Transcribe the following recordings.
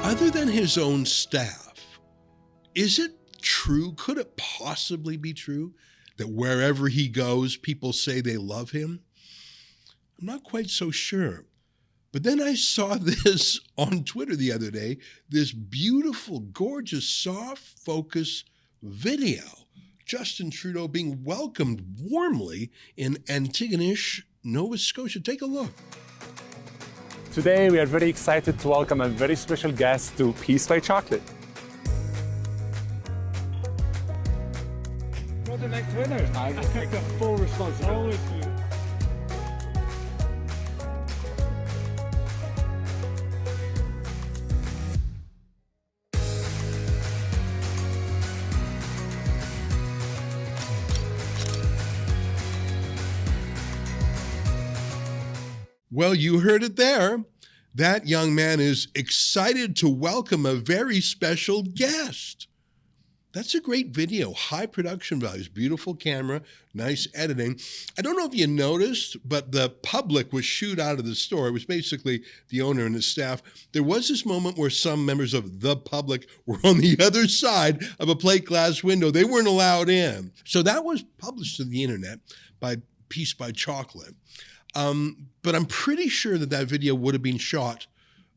Other than his own staff, is it true? Could it possibly be true that wherever he goes, people say they love him? I'm not quite so sure. But then I saw this on Twitter the other day, this beautiful, gorgeous, soft focus video. Justin Trudeau being welcomed warmly in Antigonish, Nova Scotia. Take a look. Today, we are very excited to welcome a very special guest to Peace by Chocolate. For the next winner, I will take the full responsibility. Well, you heard it there. That young man is excited to welcome a very special guest. That's a great video, high production values, beautiful camera, nice editing. I don't know if you noticed, but the public was shooed out of the store. It was basically the owner and his staff. There was this moment where some members of the public were on the other side of a plate glass window. They weren't allowed in. So that was published to the internet by Peace by Chocolate. But I'm pretty sure that that video would have been shot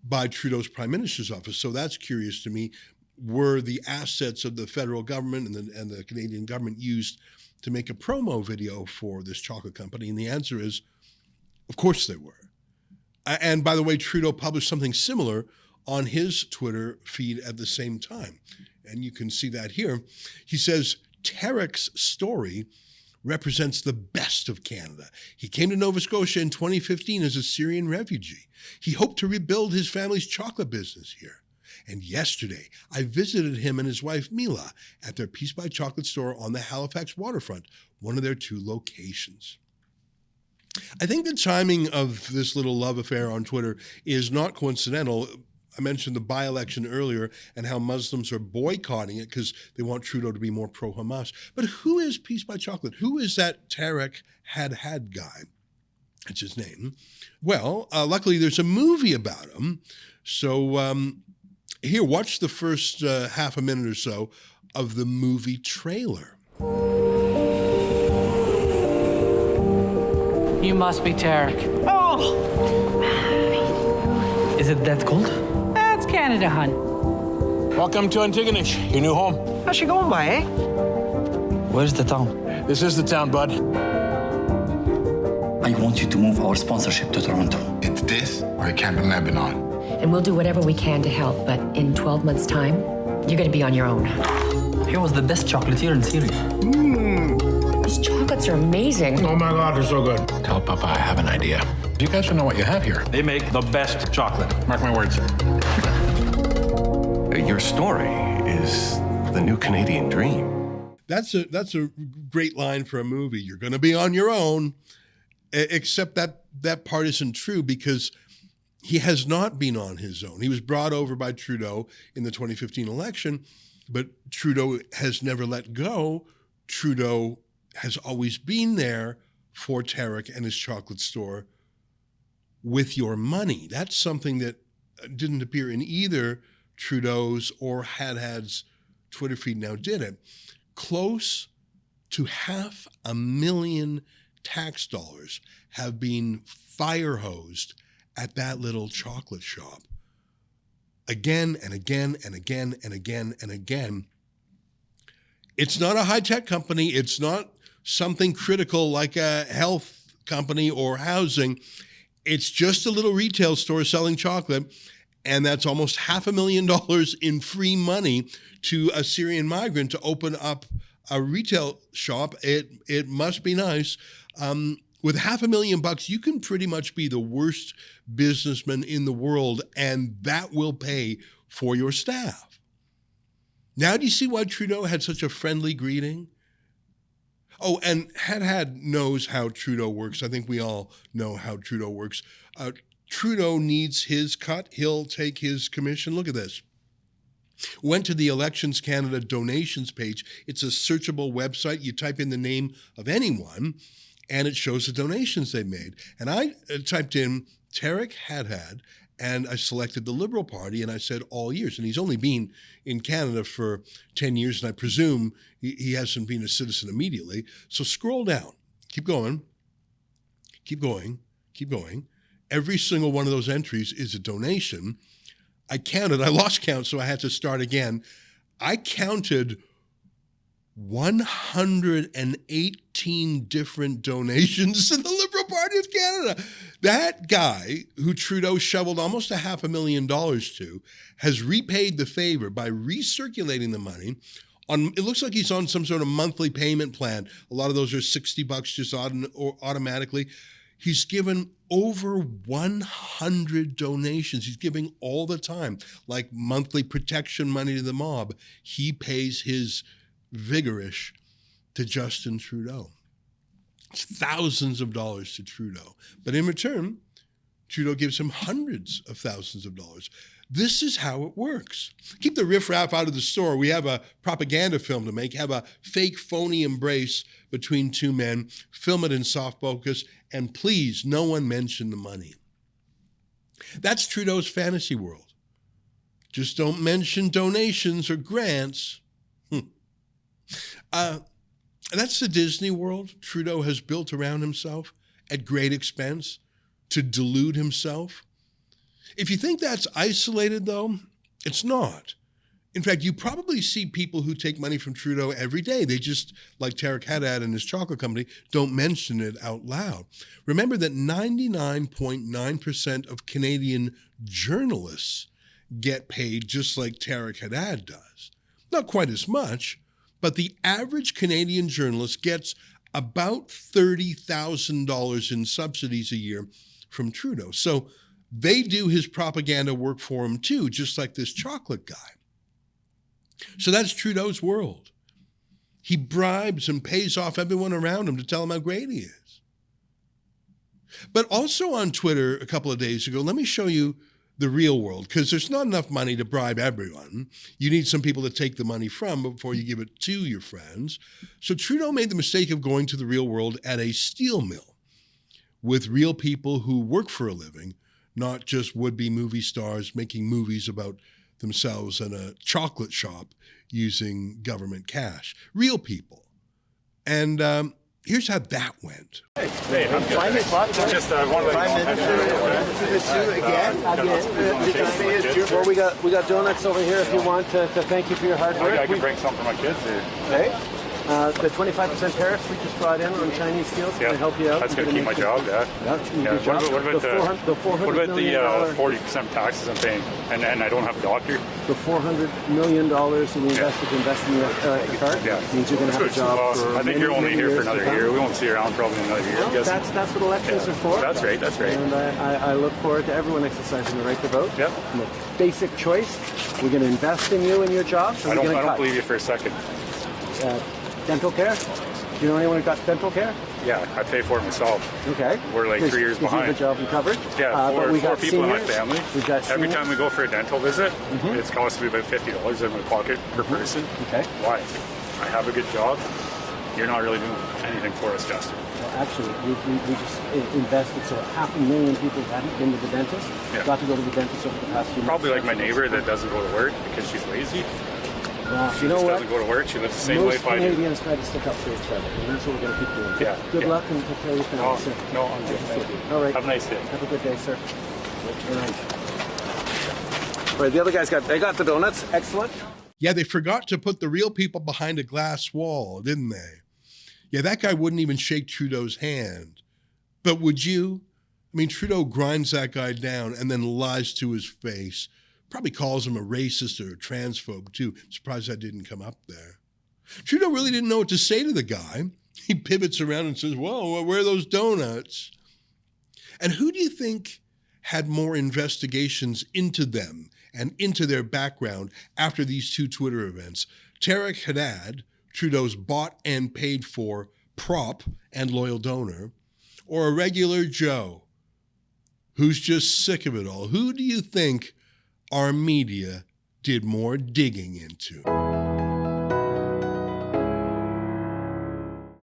by Trudeau's Prime Minister's office. So that's curious to me. Were the assets of the federal government and the Canadian government used to make a promo video for this chocolate company? And the answer is, of course they were. And by the way, Trudeau published something similar on his Twitter feed at the same time. And you can see that here. He says, Tarek's story represents the best of Canada. He came to Nova Scotia in 2015 as a Syrian refugee. He hoped to rebuild his family's chocolate business here. And yesterday, I visited him and his wife, Mila, at their Peace by Chocolate store on the Halifax waterfront, one of their 2 locations. I think the timing of this little love affair on Twitter is not coincidental. I mentioned the by-election earlier and how Muslims are boycotting it because they want Trudeau to be more pro-Hamas. But who is Peace by Chocolate? Who is that Tarek Had guy? That's his name. Well, luckily there's a movie about him. So here, watch the first half a minute or so of the movie trailer. You must be Tarek. Oh! Is it that cold? That's Canada, hun. Welcome to Antigonish, your new home. How's she going by, eh? Where's the town? This is the town, bud. I want you to move our sponsorship to Toronto. It's this or a camp in Lebanon. And we'll do whatever we can to help, but in 12 months' time, you're going to be on your own. He was the best chocolatier in Syria. These chocolates are amazing. Oh my God, they're so good. Tell Papa I have an idea. You guys don't know what you have here. They make the best chocolate. Mark my words. Your story is the new Canadian dream. That's a great line for a movie. You're going to be on your own, except that part isn't true because he has not been on his own. He was brought over by Trudeau in the 2015 election, but Trudeau has never let go. Trudeau has always been there for Tarek and his chocolate store with your money. That's something that didn't appear in either Trudeau's or Had's Twitter feed. Now did it. Close to 500,000 tax dollars have been fire hosed at that little chocolate shop. Again and again and again and again and again. It's not a high-tech company. It's not something critical like a health company or housing. It's just a little retail store selling chocolate, and that's almost $500,000 in free money to a Syrian migrant to open up a retail shop. It must be nice. With $500,000, you can pretty much be the worst businessman in the world, and that will pay for your staff. Now, do you see why Trudeau had such a friendly greeting? Oh, and Had knows how Trudeau works. I think we all know how Trudeau works. Trudeau needs his cut. He'll take his commission. Look at this. Went to the Elections Canada donations page. It's a searchable website. You type in the name of anyone, and it shows the donations they made. And I typed in Tarek Had And I selected the Liberal Party, and I said all years. And he's only been in Canada for 10 years, and I presume he hasn't been a citizen immediately. So scroll down. Keep going. Keep going. Keep going. Every single one of those entries is a donation. I counted. I lost count, so I had to start again. I counted 118 different donations to the Liberal Party of Canada. That guy who Trudeau shoveled almost $500,000 to has repaid the favor by recirculating the money. It looks like he's on some sort of monthly payment plan. A lot of those are $60 just automatically. He's given over 100 donations. He's giving all the time, like monthly protection money to the mob. He pays his vigorish to Justin Trudeau. It's thousands of dollars to Trudeau. But in return, Trudeau gives him hundreds of thousands of dollars. This is how it works. Keep the riffraff out of the store. We have a propaganda film to make, have a fake, phony embrace between two men, film it in soft focus, and please, no one mention the money. That's Trudeau's fantasy world. Just don't mention donations or grants. That's the Disney world Trudeau has built around himself at great expense to delude himself. If you think that's isolated, though, it's not. In fact, you probably see people who take money from Trudeau every day. They just, like Tarek Haddad and his chocolate company, don't mention it out loud. Remember that 99.9% of Canadian journalists get paid just like Tarek Haddad does. Not quite as much, but the average Canadian journalist gets about $30,000 in subsidies a year from Trudeau. So they do his propaganda work for him too, just like this chocolate guy. So that's Trudeau's world. He bribes and pays off everyone around him to tell him how great he is. But also on Twitter a couple of days ago, let me show you the real world, because there's not enough money to bribe everyone. You need some people to take the money from before you give it to your friends. So Trudeau made the mistake of going to the real world at a steel mill with real people who work for a living, not just would-be movie stars making movies about themselves in a chocolate shop using government cash. Real people. And here's how that went. Hey, I'm good. Just one of Well, we got donuts over here if you want to thank you for your hard work. I can bring some for my kids here. Okay. The 25% tariffs we just brought in on Chinese steels can help you out. That's going to keep my job, What about the $400 40% taxes I'm paying, and I don't have a doctor? The $400 million that we invested to invest in your car means you're going to have a job for I think you're only here for another year. We won't see you around probably another year. Well, that's what elections are for. That's great. That's great. And I look forward to everyone exercising the right to vote. Yep. Basic choice. We're going to invest in you and your job. So I don't believe you for a second. Dental care? Do you know anyone who got dental care? Yeah, I pay for it myself. Okay. We're like 3 years behind. You have a job and coverage? Yeah, four people in my seniors. family. Every time we go for a dental visit, it's costing me about $50 in my pocket per person. Okay. Why? I have a good job. You're not really doing anything for us, Justin. Well, actually, we just invested so 500,000 people who hadn't been to the dentist got to go to the dentist over the past few months. Probably like my neighbor that doesn't go to work because she's lazy. You know what? Doesn't go to work. She lives the same life I do. Most Canadians try to stick up for each other, and that's what we're going to keep doing. Yeah. Good luck and take care of your family, sir. No, I'm good. Thank you. All right. Have a nice day. Have a good day, sir. All right. The other guys got the donuts. Excellent. Yeah, they forgot to put the real people behind a glass wall, didn't they? Yeah, that guy wouldn't even shake Trudeau's hand. But would you? I mean, Trudeau grinds that guy down and then lies to his face. Probably calls him a racist or a transphobe, too. Surprised that didn't come up there. Trudeau really didn't know what to say to the guy. He pivots around and says, well, where are those donuts? And who do you think had more investigations into them and into their background after these two Twitter events? Tarek Haddad, Trudeau's bought and paid for prop and loyal donor, or a regular Joe who's just sick of it all? Who do you think our media did more digging into?